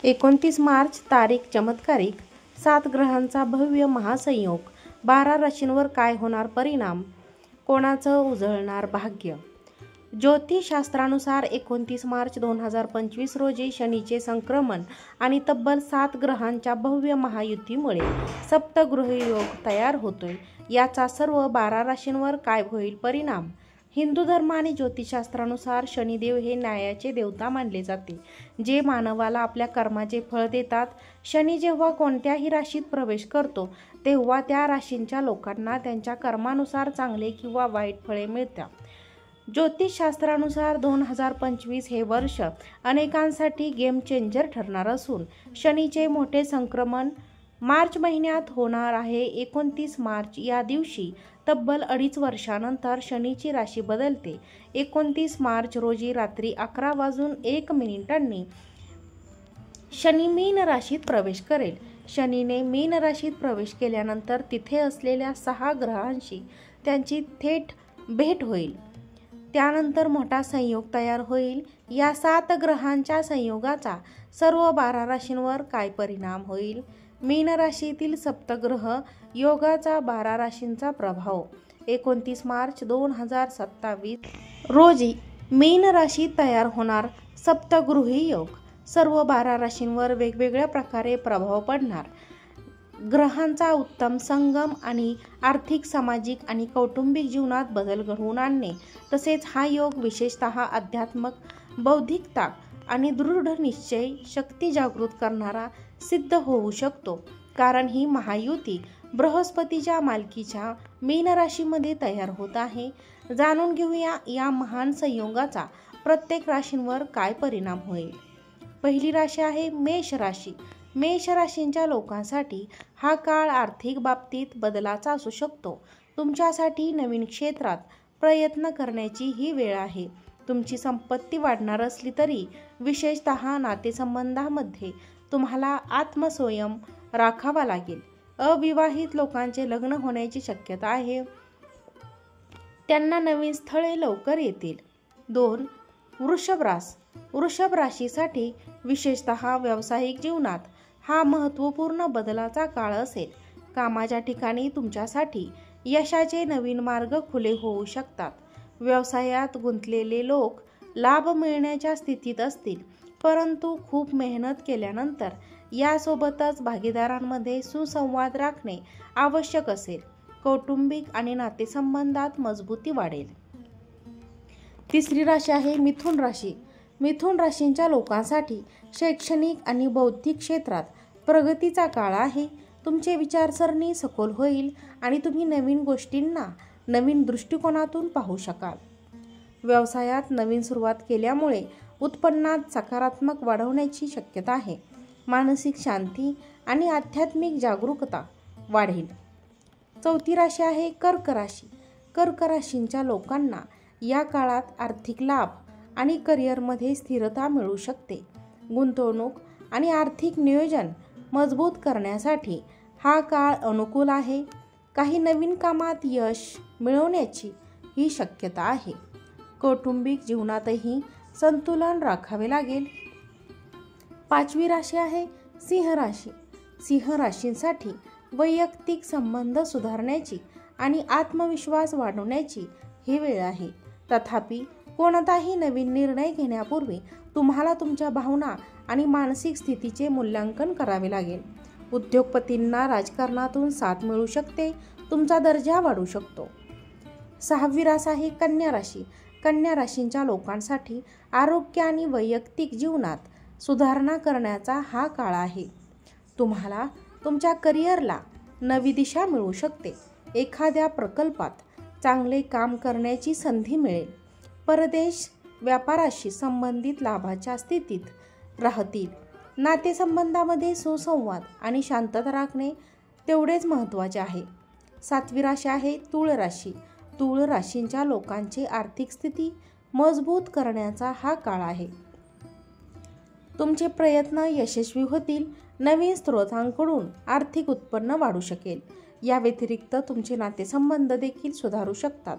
29 मार्च तारीख चमत्कारिक. 7 ग्रहांचा भव्य महासंयोग. 12 राशींवर काय होणार परिणाम? कोणाचं उजळणार भाग्य? ज्योतिषशास्त्रानुसार 29 मार्च 2025 रोजी शनीचे संक्रमण आणि तब्बल 7 ग्रहांच्या भव्य महायुतीमुळे सप्तगृहयोग तयार होतोय. याचा सर्व 12 राशींवर काय होईल परिणाम? हिंदू धर्म आणि ज्योतिषशास्त्रानुसार शनिदेव हे न्यायाचे देवता मानले जाते, जे मानवाला आपल्या कर्माचे फळ देतात. शनी जेव्हा कोणत्याही राशीत प्रवेश करतो तेव्हा त्या राशींच्या लोकांना त्यांच्या कर्मानुसार चांगले किंवा वाईट फळे मिळतात. ज्योतिषशास्त्रानुसार 2025 हे वर्ष अनेकांसाठी गेम चेंजर ठरणार असून शनीचे मोठे संक्रमण मार्च महिन्यात होणार आहे. 29 मार्च या दिवशी तब्बल 2.5 वर्षांनंतर शनीची राशी बदलते. 29 मार्च रोजी रात्री 11:01 शनी मीन राशीत प्रवेश करेल. शनीने मीन राशीत प्रवेश केल्यानंतर तिथे असलेल्या 6 ग्रहांशी त्यांची थेट भेट होईल. त्यानंतर मोठा संयोग तयार होईल. या 7 ग्रहांच्या संयोगाचा सर्व 12 राशींवर काय परिणाम होईल? मीन राशीतील सप्तग्रह योगाचा 12 राशींचा प्रभाव. 29 मार्च 2027 रोजी मीन राशीत तयार होणार सप्तगृही योग. सर्व 12 राशींवर वेगवेगळ्या प्रकारे प्रभाव पडणार. ग्रहांचा उत्तम संगम आणि आर्थिक, सामाजिक आणि कौटुंबिक जीवनात बदल घडवून आणणे. तसेच हा योग विशेषतः आध्यात्मक, बौद्धिकता आणि दृढ निश्चय शक्ती जागृत करणारा सिद्ध होऊ शकतो, कारण ही महायुती बृहस्पतीच्या मालकीच्या मीन राशीमध्ये तयार होत आहे. जाणून घेऊया या महान संयोगाचा प्रत्येक राशींवर काय परिणाम होईल. पहिली राशी आहे मेष राशी. मेष राशींच्या लोकांसाठी हा काळ आर्थिक बाबतीत बदलाचा असू शकतो. तुमच्यासाठी नवीन क्षेत्रात प्रयत्न करण्याची ही वेळ आहे. तुमची संपत्ती वाढणार असली तरी विशेषतः नातेसंबंधामध्ये तुम्हाला आत्मसंयम राखावा लागेल. अविवाहित लोकांचे लग्न होण्याची शक्यता आहे. त्यांना नवीन स्थळे लवकर येतील. 2. वृषभ रास. वृषभ राशीसाठी विशेषतः व्यावसायिक जीवनात हा महत्त्वपूर्ण बदलाचा काळ असेल. कामाच्या ठिकाणी तुमच्यासाठी यशाचे नवीन मार्ग खुले होऊ शकतात. व्यवसायात गुंतलेले लोक लाभ मिळण्याच्या स्थितीत असतील, परंतु खूप मेहनत केल्यानंतर यासोबतच भागीदारांमध्ये सुसंवाद राखणे आवश्यक असेल. कौटुंबिक आणि नातेसंबंधात मजबूती वाढेल. तिसरी राशी आहे मिथुन राशी. मिथुन राशींच्या लोकांसाठी शैक्षणिक आणि बौद्धिक क्षेत्रात प्रगतीचा काळ आहे. तुमची विचारसरणी सखोल होईल आणि तुम्ही नवीन गोष्टींना नवीन दृष्टिकोनातून पाहू शकाल. व्यवसायात नवीन सुरुवात केल्यामुळे उत्पन्नात सकारात्मक वाढवण्याची शक्यता आहे. मानसिक शांती आणि आध्यात्मिक जागरूकता वाढेल. चौथी राशी आहे कर्क राशी. कर्क राशींच्या लोकांना या काळात आर्थिक लाभ आणि करिअरमध्ये स्थिरता मिळू शकते. गुंतवणूक आणि आर्थिक नियोजन मजबूत करण्यासाठी हा काळ अनुकूल आहे. काही नवीन कामात यश मिळवण्याची ही शक्यता आहे. कौटुंबिक जीवनातही संतुलन राखावे लागेल. 5वी राशी आहे सिंह राशी. सिंह राशींसाठी वैयक्तिक संबंध सुधारण्याची आणि आत्मविश्वास वाढवण्याची ही वेळ आहे. तथापि कोणताही नवीन निर्णय घेण्यापूर्वी तुम्हाला तुमच्या भावना आणि मानसिक स्थितीचे मूल्यांकन करावे लागेल. उद्योगपतींना राजकारणातून साथ मिळू शकते. तुमचा दर्जा वाढू शकतो. 6वी रास आहे कन्या राशी. कन्या राशींच्या लोकांसाठी आरोग्य आणि वैयक्तिक जीवनात सुधारणा करण्याचा हा काळ आहे. तुम्हाला तुमच्या करिअरला नवी दिशा मिळू शकते. एखाद्या प्रकल्पात चांगले काम करण्याची संधी मिळेल. परदेश व्यापाराशी संबंधित लाभाच्या स्थितीत राहतील. नातेसंबंधामध्ये सुसंवाद आणि शांतता राखणे तेवढेच महत्त्वाचे आहे. 7वी राशी आहे तूळ राशी. तूळ राशींच्या लोकांची आर्थिक स्थिती मजबूत करण्याचा हा काळ आहे. तुमचे प्रयत्न यशस्वी होतील. नवीन स्रोतांकडून आर्थिक उत्पन्न वाढू शकेल. या व्यतिरिक्त तुमचे नातेसंबंध देखील सुधारू शकतात.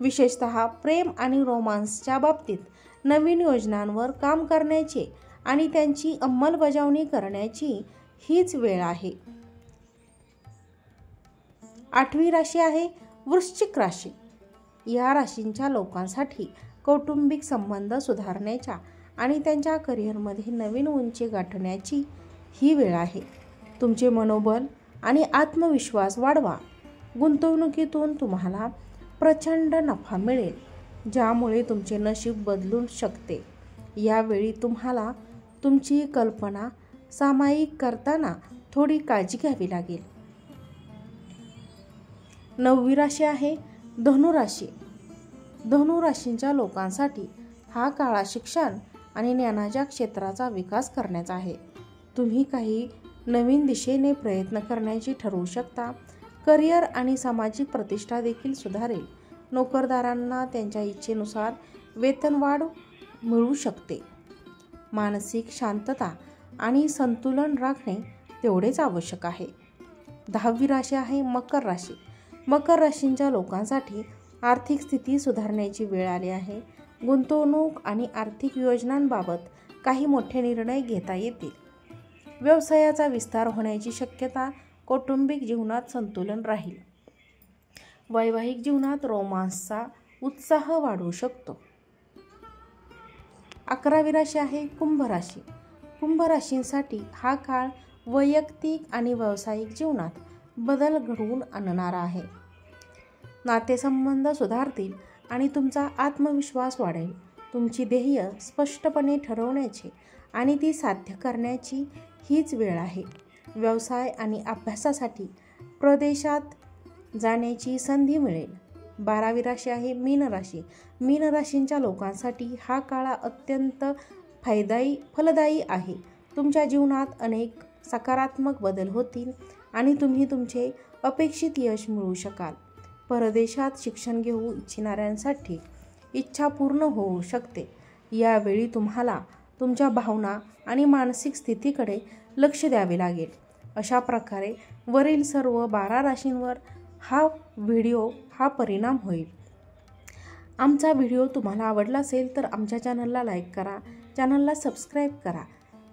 विशेषतः प्रेम आणि रोमांसच्या बाबतीत नवीन योजनांवर काम करण्याचे आणि त्यांची अंमलबजावणी करण्याची हीच वेळ आहे. 8वी राशी आहे वृश्चिक राशी. या राशींच्या लोकांसाठी कौटुंबिक संबंध सुधारण्याच्या आणि त्यांच्या करिअरमध्ये नवीन उंची गाठण्याची ही वेळ आहे. तुमचे मनोबल आणि आत्मविश्वास वाढवा. गुंतवणुकीतून तुम्हाला प्रचंड नफा मिळेल, ज्यामुळे तुमचे नशीब बदलू शकते. यावेळी तुम्हाला तुमची कल्पना सामायिक करताना थोडी काळजी घ्यावी लागेल. 9वी राशी आहे धनु राशी. धनु राशींच्या लोकांसाठी हा काळ शिक्षण आणि ज्ञानाच्या क्षेत्राचा विकास करण्याचा आहे. तुम्ही काही नवीन दिशेने प्रयत्न करण्याची ठरवू शकता. करिअर आणि सामाजिक प्रतिष्ठा देखील सुधारेल. नोकरदारांना त्यांच्या इच्छेनुसार वेतनवाढ मिळू शकते. मानसिक शांतता आणि संतुलन राखणे तेवढेच आवश्यक आहे. 10वी राशी आहे मकर राशी. मकर राशींच्या लोकांसाठी आर्थिक स्थिती सुधारण्याची वेळ आली आहे. गुंतवणूक आणि आर्थिक योजनांबाबत काही मोठे निर्णय घेता येतील. व्यवसायाचा विस्तार होण्याची शक्यता. कौटुंबिक जीवनात संतुलन राहील. वैवाहिक जीवनात रोमांसचा उत्साह वाढू शकतो. 11वी राशी आहे कुंभ राशी. कुंभ राशींसाठी हा काळ वैयक्तिक आणि व्यावसायिक जीवनात बदल घडवून आणणारा आहे. नातेसंबंध सुधारतील आणि तुमचा आत्मविश्वास वाढेल. तुमची ध्येय स्पष्टपणे ठरवण्याची आणि ती साध्य करण्याची हीच वेळ आहे. व्यवसाय आणि अभ्यासासाठी प्रदेशात जाण्याची संधी मिळेल. 12वी राशी आहे मीन राशी. मीन राशींच्या लोकांसाठी हा काळ अत्यंत फलदायी आहे. तुमच्या जीवनात अनेक सकारात्मक बदल होतील आणि तुम्ही तुमचे अपेक्षित यश मिळवू शकाल. परदेशात शिक्षण घेऊ इच्छिणाऱ्यांसाठी इच्छा पूर्ण होऊ शकते. यावेळी तुम्हाला तुमच्या भावना आणि मानसिक स्थितीकडे लक्ष द्यावे लागेल. अशा प्रकारे वरील सर्व 12 राशींवर हा परिणाम होईल. आमचा व्हिडिओ तुम्हाला आवडला असेल तर आमच्या चॅनलला लाईक करा, चॅनलला सबस्क्राईब करा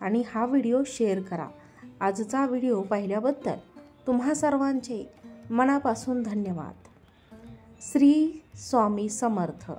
आणि हा व्हिडिओ शेअर करा. आजचा व्हिडिओ पाहिल्याबद्दल तुम्हा सर्वांचे मनापासून धन्यवाद. श्री स्वामी समर्थ.